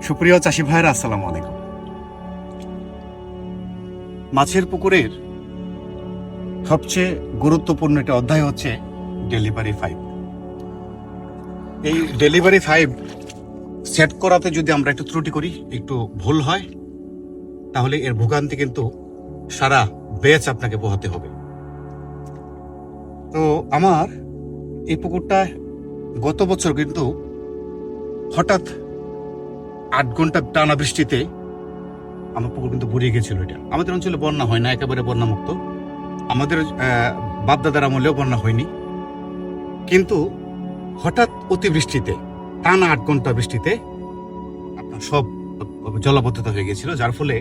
সুপ্রিয় চাষি ভাইরা, আসসালামু আলাইকুম। মাছের পুকুরের সবচেয়ে গুরুত্বপূর্ণ একটা অধ্যায় হচ্ছে ডেলিভারি 5। এই ডেলিভারি 5 সেট করাতে যদি আমরা একটু ত্রুটি করি, একটু ভুল হয়, তাহলে এর ভোগান্তি কিন্তু সারা ব্যাচ আপনাকে পোহাতে হবে। তো আমার এই পুকুরটা গত বছর কিন্তু হঠাৎ 8 ঘন্টা টানা বৃষ্টিতে আমার পুকুর কিন্তু বুড়িয়ে গেছিল। এটা আমাদের অঞ্চলে বন্যা হয় না, একেবারে বন্যামুক্ত। আমাদের বাপদাদার আমলেও বন্যা হয়নি, কিন্তু হঠাৎ অতিবৃষ্টিতে টানা 8 ঘন্টা বৃষ্টিতে আপনার সব জলাবদ্ধতা হয়ে গেছিল, যার ফলে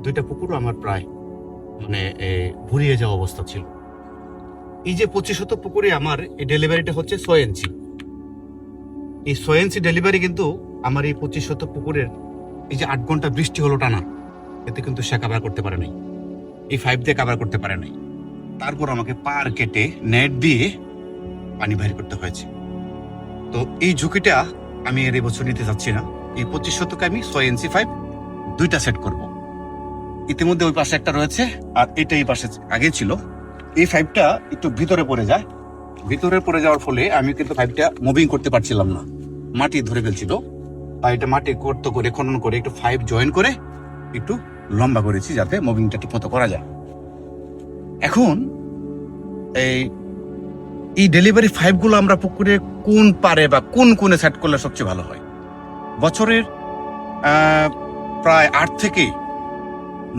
দুইটা পুকুরও আমার প্রায় ভুরিয়ে যাওয়া অবস্থা ছিল। এই যে 25 পুকুরে আমার এই ডেলিভারিটা হচ্ছে 6 ইঞ্চি। এই 6 ইঞ্চি ডেলিভারি কিন্তু আমার এই 25 পুকুরের এই যে 8 ঘন্টা বৃষ্টি হলো টানা, এতে কিন্তু সে কাভার করতে পারে নাই, এই 5 দিয়ে কাভার করতে পারে নাই। তারপর আমাকে পার কেটে নেট দিয়ে পানি বাইর করতে হয়েছে। তো এই ঝুঁকিটা আমি এর বছর নিতে যাচ্ছি না। এই 25 আমি 6 ইঞ্চি 5 দুইটা সেট করব। ইতিমধ্যে ওই পাশে একটা রয়েছে, আর এটা এই পাশে আগে ছিল। এই 5টা একটু ভিতরে পড়ে যায়। ভিতরে পড়ে যাওয়ার ফলে আমি কিন্তু 5টা মুভিং করতে পারছিলাম না, মাটি ধরে ফেলছিল। আর এটা মাটি গর্ত করে খনন করে একটু 5 জয়েন করে একটু লম্বা করেছি, যাতে মুভিংটা ঠিক মতো করা যায়। এখন এই ডেলিভারি 5 গুলো আমরা পুকুরে কোন পারে বা কোন কোণে সেট করলে সবচেয়ে ভালো হয়? বছরের প্রায় 8 থেকে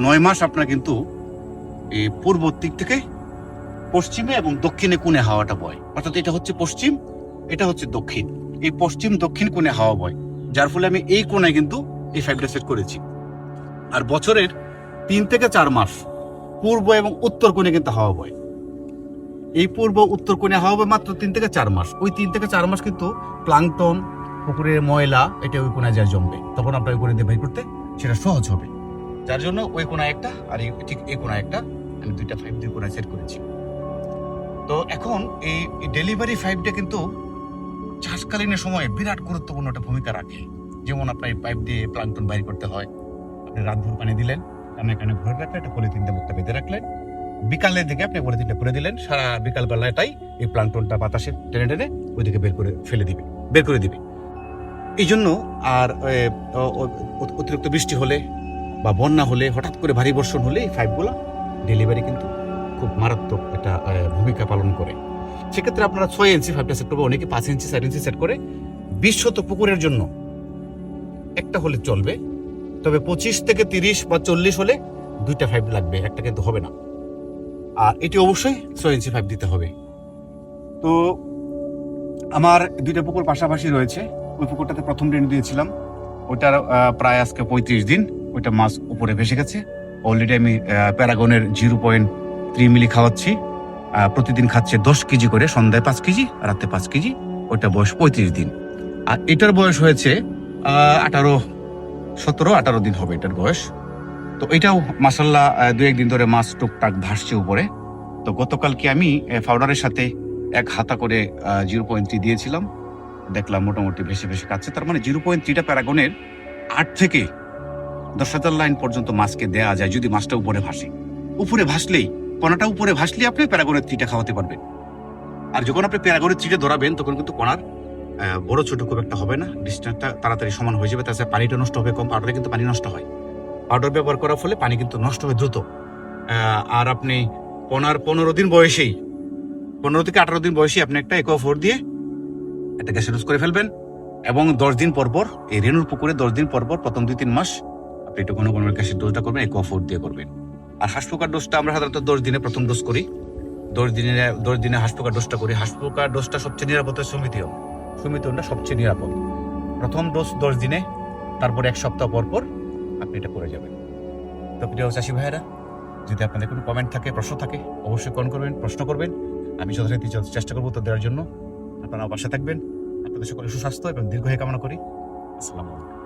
9 মাস আপনার কিন্তু এই পূর্ব দিক থেকে পশ্চিমে এবং দক্ষিণে কোণে হাওয়াটা বয়। অর্থাৎ এটা হচ্ছে পশ্চিম, এটা হচ্ছে দক্ষিণ। এই পশ্চিম দক্ষিণ কোণে হাওয়া বয়, যার ফলে আমি এই কোণায় কিন্তু এই 5টা সেট করেছি। আর বছরের 3 থেকে 4 মাস পূর্ব এবং উত্তর কোণে কিন্তু হাওয়া বয়। এই পূর্ব উত্তর কোণে হাওয়া বয় মাত্র 3 থেকে 4 মাস। ওই 3 থেকে 4 মাস কিন্তু প্লাঙ্কটন, পুকুরের ময়লা এটা ওই কোণায় যায় জমবে, তখন আপনার ওই কোণে দিয়ে বের করতে সেটা সহজ হবে। যার জন্য ওই কোণায় একটা আর ঠিক এই কোণায় একটা আমি দুইটা 5 দুই কোণায় সেট করেছি। তো এখন এই ডেলিভারি 5টা কিন্তু চাষকালীনের সময় বিরাট গুরুত্বপূর্ণ একটা ভূমিকা রাখে। যেমন আপনার এই পাইপ দিয়ে প্লাঙ্কটন বাইর করতে হয়, আপনি রাতভর পানি দিলেন, কানে ভরে রাখলেন, একটা পলিথিন দিয়ে মুখটা বেঁধে রাখলেন, বিকালের দিকে আপনি পলিথিনটা করে দিলেন, সারা বিকাল বেলাটাই এই প্লাঙ্কটনটা বাতাসে টেনে টেনে ওইদিকে বের করে দিবে। এই জন্য আর অতিরিক্ত বৃষ্টি হলে বা বন্যা হলে, হঠাৎ করে ভারী বর্ষণ হলে এই 5 গুলা ডেলিভারি কিন্তু খুব মারাত্মক একটা ভূমিকা পালন করে। সেক্ষেত্রে আপনারা 6 ইঞ্চি 5টা সেট করবে, অনেকে 5 ইঞ্চি 4 ইঞ্চি সেট করে। 20 পুকুরের জন্য একটা হলে চলবে, তবে 25 থেকে 30 বা 40 হলে দুইটা 5 লাগবে, একটা কিন্তু হবে না। আর এটি অবশ্যই 6 ইঞ্চি 5 দিতে হবে। তো আমার দুইটা পুকুর পাশাপাশি রয়েছে। ওই পুকুরটাতে প্রথম দিন দিয়েছিলাম, ওইটার প্রায় আজকে 35 দিন ওইটা মাছ উপরে ভেসে গেছে। অলরেডি আমি প্যারাগনের 0.3 মিলি খাওয়াচ্ছি। প্রতিদিন খাচ্ছে 10 কেজি করে, সন্ধ্যায় 5 কেজি, রাতে 5 কেজি। ওইটা বয়স 35 দিন। আর এটার বয়স হয়েছে 17-18 দিন হবে এটার বয়স। তো এটাও মাশাআল্লাহ 2-1 দিন ধরে মাছ টুকটাক ভাসছে উপরে। তো গতকালকে আমি পাউডারের সাথে 1 হাতা করে 0.3 দিয়েছিলাম, দেখলাম মোটামুটি ভেসে ভেসে খাচ্ছে। তার মানে 0.3টা প্যারাগনের 8 থেকে 10,000 লাইন পর্যন্ত মাছকে দেওয়া যায়, যদি মাছটা উপরে ভাসে। উপরে ভাসলেই, কোনাটা উপরে ভাসলে আপনি প্যারাগনের 3টা খাওয়াতে পারবেন। আর যখন আপনি প্যারাগনের 3টা ধরাবেন, তখন কিন্তু কোনার বড় ছোট খুব একটা হবে না, ডিস্টেন্সটা তাড়াতাড়ি সমান হয়ে যাবে। তাছাড়া পানিটা নষ্ট হবে কম। পাউডারে কিন্তু পানি নষ্ট হয়, পাউডার ব্যবহার করার ফলে পানি কিন্তু নষ্ট হয় দ্রুত। আর আপনি 15 দিন বয়সেই, 15 থেকে 18 দিন বয়সে আপনি একটা Aqua4 দিয়ে একটা গ্যাসের ডোজ করে ফেলবেন। এবং 10 দিন পরপর এই রেনুর পুকুরে 10 দিন পরপর প্রথম 2-3 মাস আপনি একটু ঘন ঘন গ্যাসের ডোজটা করবেন, Aqua4 দিয়ে করবেন। আর হাঁস পোকার ডোজটা আমরা সাধারণত 10 দিনে প্রথম ডোজ করি। 10 দিনে হাঁস পোকার ডোজটা করি। হাঁস পোকার ডোজটা সবচেয়ে নিরাপদ, সুমিতিওনটা সবচেয়ে নিরাপদ। প্রথম ডোজ 10 দিনে, তারপর 1 সপ্তাহ পরপর আপনি এটা করে যাবেন। তো প্রিয় চাষি ভাইয়েরা, যদি আপনাদের কোনো কমেন্ট থাকে, প্রশ্ন থাকে, অবশ্যই প্রশ্ন করবেন। আমি যথারীতি চেষ্টা করবো তো দেওয়ার জন্য। আপনারা পাশে থাকবেন। আপনাদের সকলে সুস্বাস্থ্য এবং দীর্ঘায়ু কামনা করি। আসসালামু আলাইকুম।